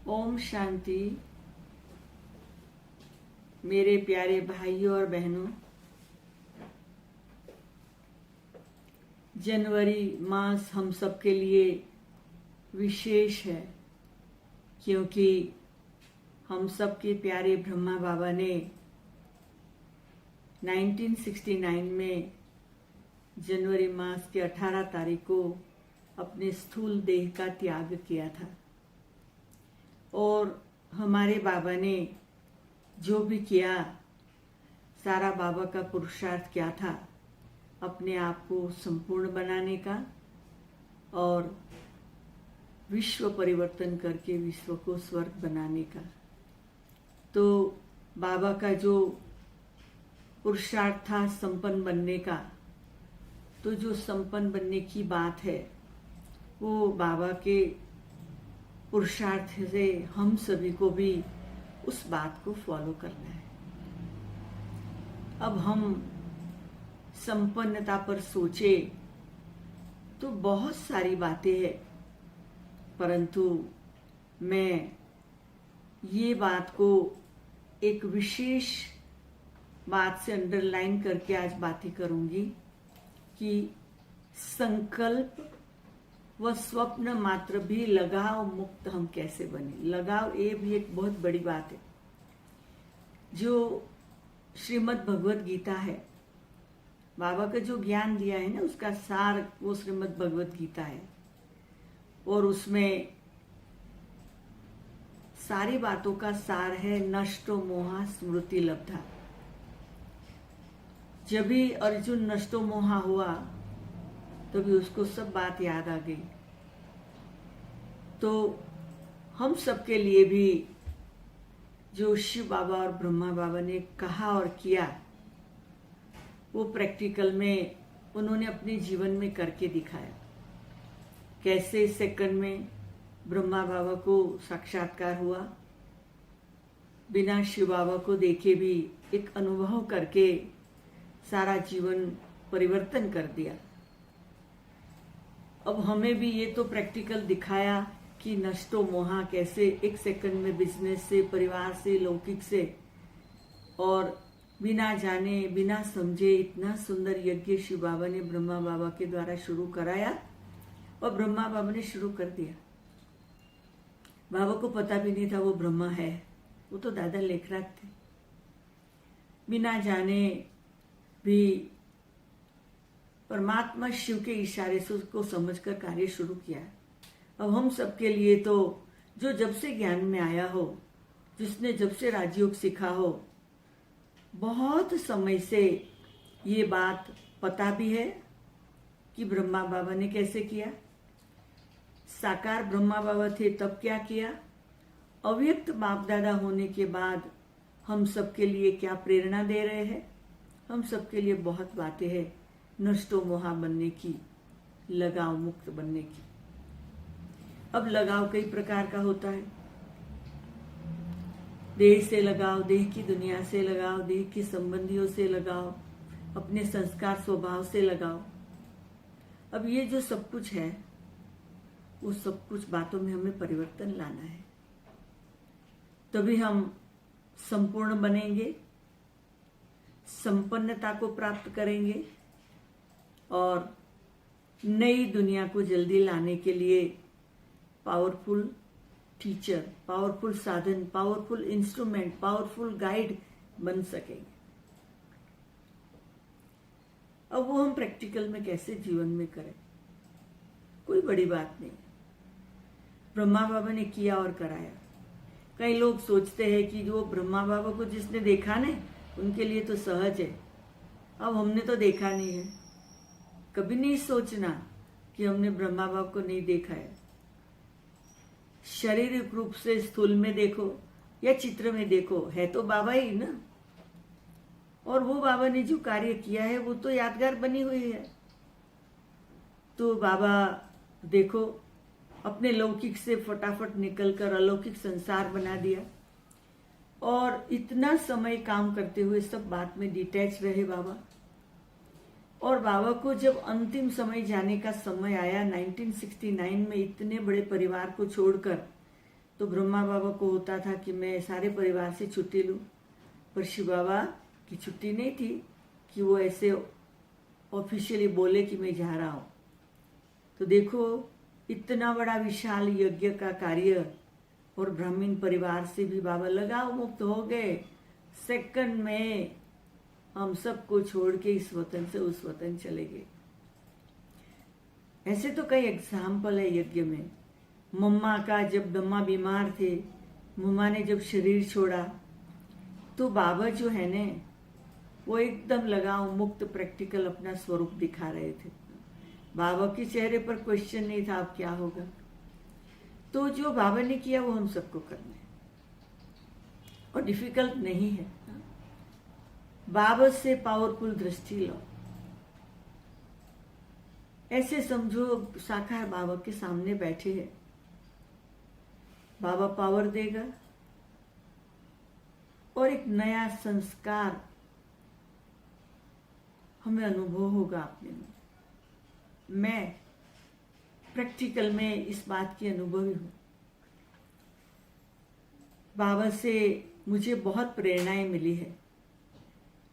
ओम शांति। मेरे प्यारे भाइयों और बहनों, जनवरी मास हम सब के लिए विशेष है, क्योंकि हम सब के प्यारे ब्रह्मा बाबा ने 1969 में जनवरी मास के 18 तारीख को अपने स्थूल देह का त्याग किया था। और हमारे बाबा ने जो भी किया, सारा बाबा का पुरुषार्थ क्या था? अपने आप को संपूर्ण बनाने का और विश्व परिवर्तन करके विश्व को स्वर्ग बनाने का। तो बाबा का जो पुरुषार्थ था संपन्न बनने का, तो जो संपन्न बनने की बात है वो बाबा के पुरुषार्थ से हम सभी को भी उस बात को फॉलो करना है। अब हम संपन्नता पर सोचे तो बहुत सारी बातें हैं, परंतु मैं ये बात को एक विशेष बात से अंडरलाइन करके आज बातें करूंगी कि संकल्प व स्वप्न मात्र भी लगाव मुक्त हम कैसे बने। लगाव ये भी एक बहुत बड़ी बात है। जो श्रीमद् भगवत गीता है, बाबा का जो ज्ञान दिया है ना, उसका सार वो श्रीमद् भगवत गीता है। और उसमें सारी बातों का सार है नष्टो मोहा स्मृति लब्धा। जब भी अर्जुन नष्टो मोहा हुआ तभी उसको सब बात याद आ गई। तो हम सबके लिए भी जो शिव बाबा और ब्रह्मा बाबा ने कहा और किया, वो प्रैक्टिकल में उन्होंने अपने जीवन में करके दिखाया। कैसे सेकंड में ब्रह्मा बाबा को साक्षात्कार हुआ, बिना शिव बाबा को देखे भी एक अनुभव करके सारा जीवन परिवर्तन कर दिया। अब हमें भी ये तो प्रैक्टिकल दिखाया कि नष्टो मोहा कैसे एक सेकंड में बिजनेस से, परिवार से, लौकिक से, और बिना जाने बिना समझे इतना सुंदर यज्ञ शिव बाबा ने ब्रह्मा बाबा के द्वारा शुरू कराया और ब्रह्मा बाबा ने शुरू कर दिया। बाबा को पता भी नहीं था वो ब्रह्मा है, वो तो दादा लेखराज थे। बिना जाने भी परमात्मा शिव के इशारे से उसको समझकर कार्य शुरू किया। अब हम सबके लिए तो जो जब से ज्ञान में आया हो, जिसने जब से राजयोग सीखा हो, बहुत समय से ये बात पता भी है कि ब्रह्मा बाबा ने कैसे किया। साकार ब्रह्मा बाबा थे तब क्या किया, अव्यक्त बाप दादा होने के बाद हम सबके लिए क्या प्रेरणा दे रहे हैं। हम सबके लिए बहुत बातें हैं नष्टो मोहा बनने की, लगाव मुक्त बनने की। अब लगाव कई प्रकार का होता है। देह से लगाव, देह की दुनिया से लगाव, देह के संबंधियों से लगाव, अपने संस्कार स्वभाव से लगाव। अब ये जो सब कुछ है, वो सब कुछ बातों में हमें परिवर्तन लाना है, तभी हम संपूर्ण बनेंगे, संपन्नता को प्राप्त करेंगे और नई दुनिया को जल्दी लाने के लिए पावरफुल टीचर, पावरफुल साधन, पावरफुल इंस्ट्रूमेंट, पावरफुल गाइड बन सकेंगे। अब वो हम प्रैक्टिकल में कैसे जीवन में करें, कोई बड़ी बात नहीं। ब्रह्मा बाबा ने किया और कराया। कई लोग सोचते हैं कि जो ब्रह्मा बाबा को जिसने देखा ना, उनके लिए तो सहज है। अब हमने तो देखा नहीं है। कभी नहीं सोचना कि हमने ब्रह्मा बाबा को नहीं देखा है। शारीरिक रूप से स्थूल में देखो या चित्र में देखो, है तो बाबा ही ना। और वो बाबा ने जो कार्य किया है वो तो यादगार बनी हुई है। तो बाबा देखो अपने लौकिक से फटाफट निकलकर अलौकिक संसार बना दिया, और इतना समय काम करते हुए सब बात में डिटैच रहे बाबा। और बाबा को जब अंतिम समय जाने का समय आया 1969 में, इतने बड़े परिवार को छोड़कर, तो ब्रह्मा बाबा को होता था कि मैं सारे परिवार से छुट्टी लूँ, पर शिव बाबा की छुट्टी नहीं थी कि वो ऐसे ऑफिशियली बोले कि मैं जा रहा हूँ। तो देखो इतना बड़ा विशाल यज्ञ का कार्य, और ब्राह्मण परिवार से भी बाबा लगाव मुक्त हो गए। सेकंड में हम सबको छोड़ के इस वतन से उस वतन चले गए। ऐसे तो कई एग्जाम्पल है यज्ञ में। मम्मा का, जब मम्मा बीमार थे, मम्मा ने जब शरीर छोड़ा तो बाबा जो है ने वो एकदम लगाव मुक्त प्रैक्टिकल अपना स्वरूप दिखा रहे थे। बाबा के चेहरे पर क्वेश्चन नहीं था अब क्या होगा। तो जो बाबा ने किया वो हम सबको करना है, और डिफिकल्ट नहीं है। बाबा से पावरफुल दृष्टि लो। ऐसे समझो साकार बाबा के सामने बैठे हैं, बाबा पावर देगा और एक नया संस्कार हमें अनुभव होगा अपने में। मैं प्रैक्टिकल में इस बात की अनुभवी हूं। बाबा से मुझे बहुत प्रेरणाएं मिली है।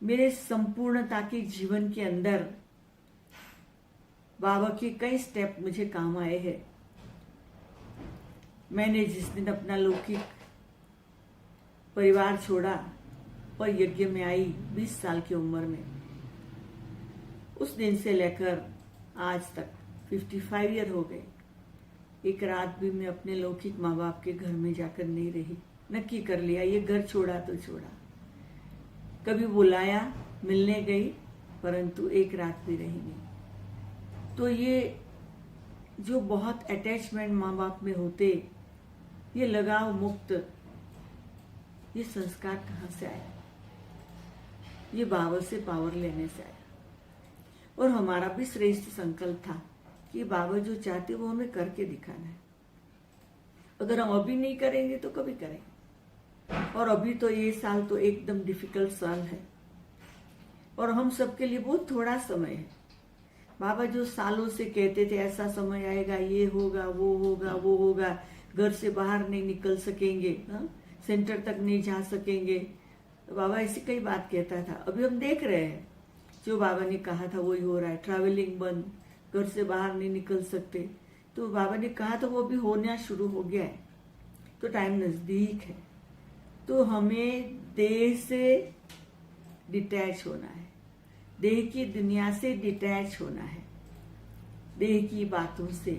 मेरे संपूर्णता के जीवन के अंदर बाबा के कई स्टेप मुझे काम आए हैं। मैंने जिस दिन अपना लौकिक परिवार छोड़ा और यज्ञ में आई 20 साल की उम्र में, उस दिन से लेकर आज तक 55 ईयर हो गए। एक रात भी मैं अपने लौकिक माँ बाप के घर में जाकर नहीं रही। नक्की कर लिया ये घर छोड़ा तो छोड़ा। कभी बुलाया, मिलने गई, परंतु एक रात भी रही नहीं। तो ये जो बहुत अटैचमेंट माँ बाप में होते, ये लगाव मुक्त, ये संस्कार कहाँ से आया? ये बाबा से पावर लेने से आया। और हमारा भी श्रेष्ठ संकल्प था कि बाबा जो चाहते वो हमें करके दिखाना है। अगर हम अभी नहीं करेंगे तो कभी करेंगे। और अभी तो ये साल तो एकदम डिफिकल्ट साल है, और हम सबके लिए बहुत थोड़ा समय है। बाबा जो सालों से कहते थे ऐसा समय आएगा, ये होगा, वो होगा, वो होगा, घर से बाहर नहीं निकल सकेंगे, सेंटर तक नहीं जा सकेंगे, बाबा ऐसी कई बात कहता था। अभी हम देख रहे हैं जो बाबा ने कहा था वही हो रहा है। ट्रैवलिंग बंद, घर से बाहर नहीं निकल सकते, तो बाबा ने कहा था वो भी होना शुरू हो गया है। तो टाइम नजदीक है। तो हमें देह से डिटैच होना है, देह की दुनिया से डिटैच होना है, देह की बातों से,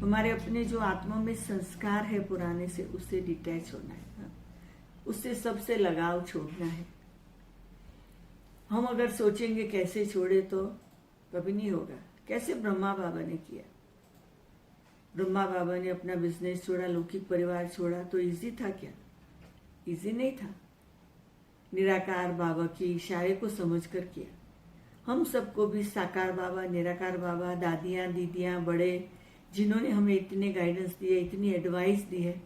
हमारे अपने जो आत्मा में संस्कार है पुराने से, उससे डिटैच होना है, उससे सबसे लगाव छोड़ना है। हम अगर सोचेंगे कैसे छोड़े तो कभी नहीं होगा। कैसे ब्रह्मा बाबा ने किया। ब्रह्मा बाबा ने अपना बिजनेस छोड़ा, लौकिक परिवार छोड़ा, तो इजी था क्या? इजी नहीं था। निराकार बाबा के इशारे को समझकर किया। हम सबको भी साकार बाबा, निराकार बाबा, दादियां, दीदियां, बड़े जिन्होंने हमें इतने गाइडेंस दिए, इतनी एडवाइस दी है,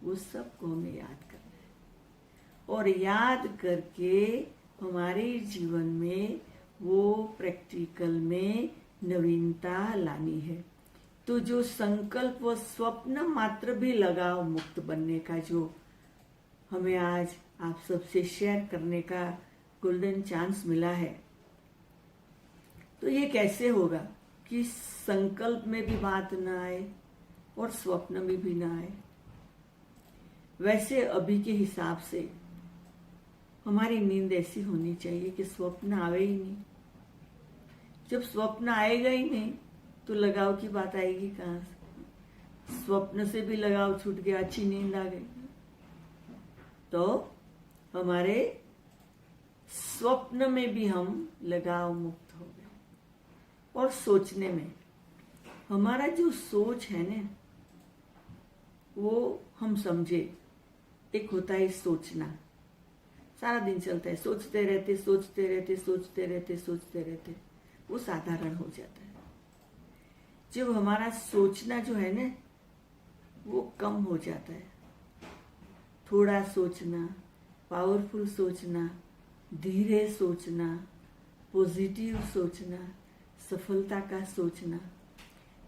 वो सबको हमें याद करना है। और याद करके हमारे जीवन में वो प्रैक्टिकल में नवीनता लानी है। तो जो संकल्प व स्वप्न मात्र भी लगाव मुक्त बनने का जो हमें आज आप सबसे शेयर करने का गोल्डन चांस मिला है, तो ये कैसे होगा कि संकल्प में भी बात ना आए और स्वप्न में भी ना आए। वैसे अभी के हिसाब से हमारी नींद ऐसी होनी चाहिए कि स्वप्न आवे ही नहीं। जब स्वप्न आएगा ही नहीं तो लगाव की बात आएगी कहाँ से? स्वप्न से भी लगाव छूट गया, अच्छी नींद आ गई, तो हमारे स्वप्न में भी हम लगाव मुक्त हो गए। और सोचने में हमारा जो सोच है ना, वो हम समझे, एक होता है सोचना, सारा दिन चलता है, सोचते रहते सोचते रहते सोचते रहते सोचते रहते, वो साधारण हो जाता है। जब हमारा सोचना जो है ना वो कम हो जाता है, थोड़ा सोचना, पावरफुल सोचना, धीरे सोचना, पॉजिटिव सोचना, सफलता का सोचना,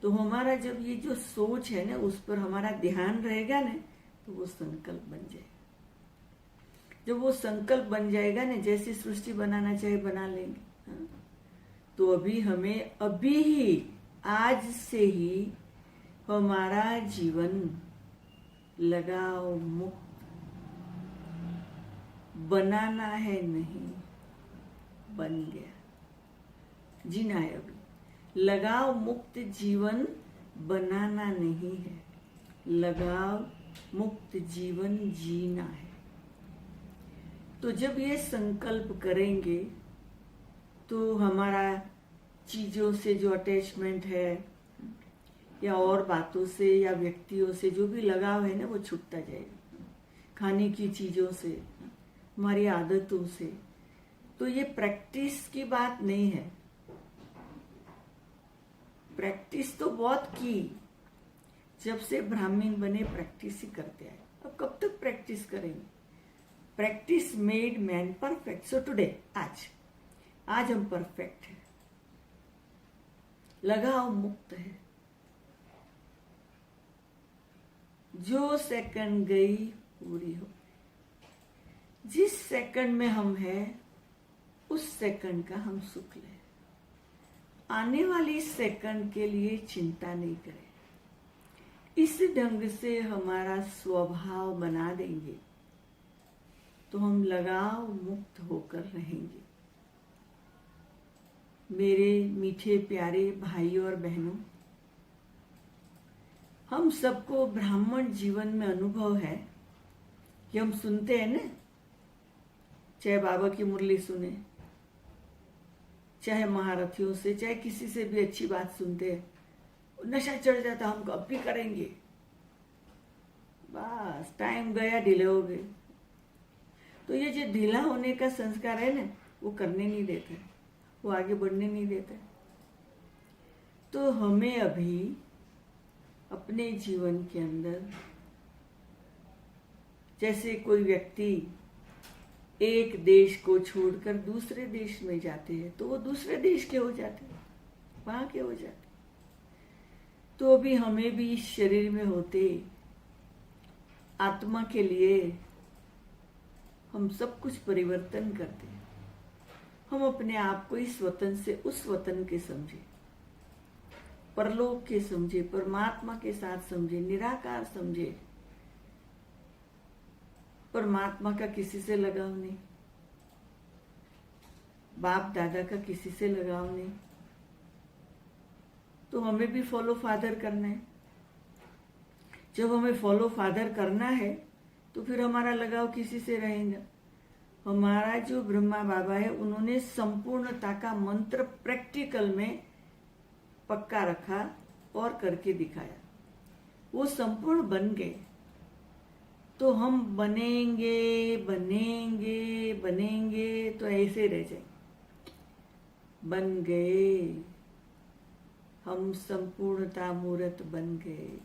तो हमारा जब ये जो सोच है ना उस पर हमारा ध्यान रहेगा ना, तो वो संकल्प बन जाए। जब वो संकल्प बन जाएगा ना, जैसी सृष्टि बनाना चाहे बना लेंगे। हाँ? तो अभी हमें अभी ही आज से ही हमारा जीवन लगाव मुक्त बनाना है, नहीं बन गया। जीना है अभी। लगाव मुक्त जीवन बनाना नहीं है, लगाव मुक्त जीवन जीना है। तो जब ये संकल्प करेंगे तो हमारा चीजों से जो अटैचमेंट है या और बातों से या व्यक्तियों से जो भी लगाव है ना, वो छूटता जाएगा। खाने की चीजों से, हमारी आदतों से। तो ये प्रैक्टिस की बात नहीं है। प्रैक्टिस तो बहुत की, जब से ब्राह्मण बने प्रैक्टिस ही करते आए। अब कब तक प्रैक्टिस करेंगे? Practice made man perfect. So today, आज हम परफेक्ट हैं, लगाव मुक्त है। जो सेकंड गई पूरी हो। जिस सेकंड में हम हैं, उस सेकंड का हम सुख लें। आने वाली सेकंड के लिए चिंता नहीं करें। इस ढंग से हमारा स्वभाव बना देंगे तो हम लगाव मुक्त होकर रहेंगे। मेरे मीठे प्यारे भाइयों और बहनों, हम सबको ब्राह्मण जीवन में अनुभव है कि हम सुनते हैं ना, चाहे बाबा की मुरली सुने, चाहे महारथियों से, चाहे किसी से भी अच्छी बात सुनते हैं, नशा चढ़ जाता, हम अब भी करेंगे। बस टाइम गया, ढीले हो गए। तो ये जो ढीला होने का संस्कार है ना, वो करने नहीं देता है, वो आगे बढ़ने नहीं देता है। तो हमें अभी अपने जीवन के अंदर, जैसे कोई व्यक्ति एक देश को छोड़कर दूसरे देश में जाते हैं तो वो दूसरे देश के हो जाते हैं, वहां के हो जाते हैं। तो अभी हमें भी इस शरीर में होते आत्मा के लिए हम सब कुछ परिवर्तन करते हैं। हम अपने आप को इस वतन से उस वतन के समझे, परलोक के समझे, परमात्मा के साथ समझे, निराकार समझे। परमात्मा का किसी से लगाव नहीं, बाप दादा का किसी से लगाव नहीं। तो हमें भी फॉलो फादर करना है। जब हमें फॉलो फादर करना है तो फिर हमारा लगाव किसी से रहेगा? हमारा जो ब्रह्मा बाबा है, उन्होंने संपूर्णता का मंत्र प्रैक्टिकल में पक्का रखा और करके दिखाया। वो संपूर्ण बन गए। तो हम बनेंगे बनेंगे बनेंगे तो ऐसे रह जाए। बन गए, हम संपूर्णता मूर्त बन गए,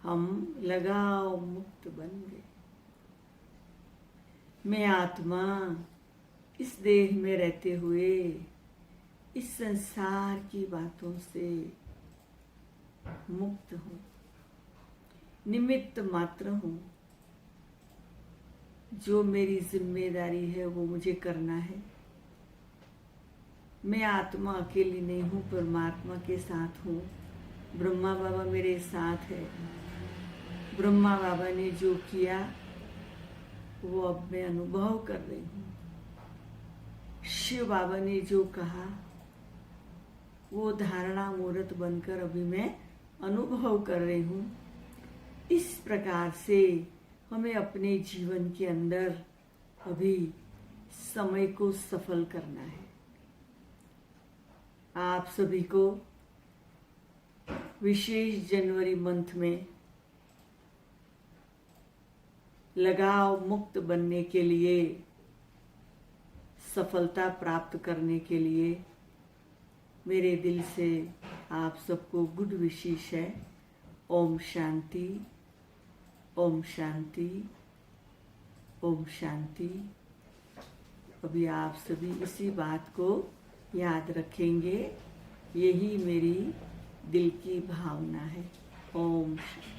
हम लगाव मुक्त बन गए। मैं आत्मा इस देह में रहते हुए इस संसार की बातों से मुक्त हूं, निमित्त मात्र हूं। जो मेरी जिम्मेदारी है वो मुझे करना है। मैं आत्मा अकेली नहीं हूं, परमात्मा के साथ हूं। ब्रह्मा बाबा मेरे साथ है। ब्रह्मा बाबा ने जो किया वो अब मैं अनुभव कर रही हूं। शिव बाबा ने जो कहा वो धारणा मूर्त बनकर अभी मैं अनुभव कर रही हूं। इस प्रकार से हमें अपने जीवन के अंदर अभी समय को सफल करना है। आप सभी को विशेष जनवरी मंथ में लगाव मुक्त बनने के लिए, सफलता प्राप्त करने के लिए मेरे दिल से आप सबको गुड विशेष है। ओम शांति, ओम शांति, ओम शांति। अभी आप सभी इसी बात को याद रखेंगे। यही मेरी दिल की भावना है। ओम शांति।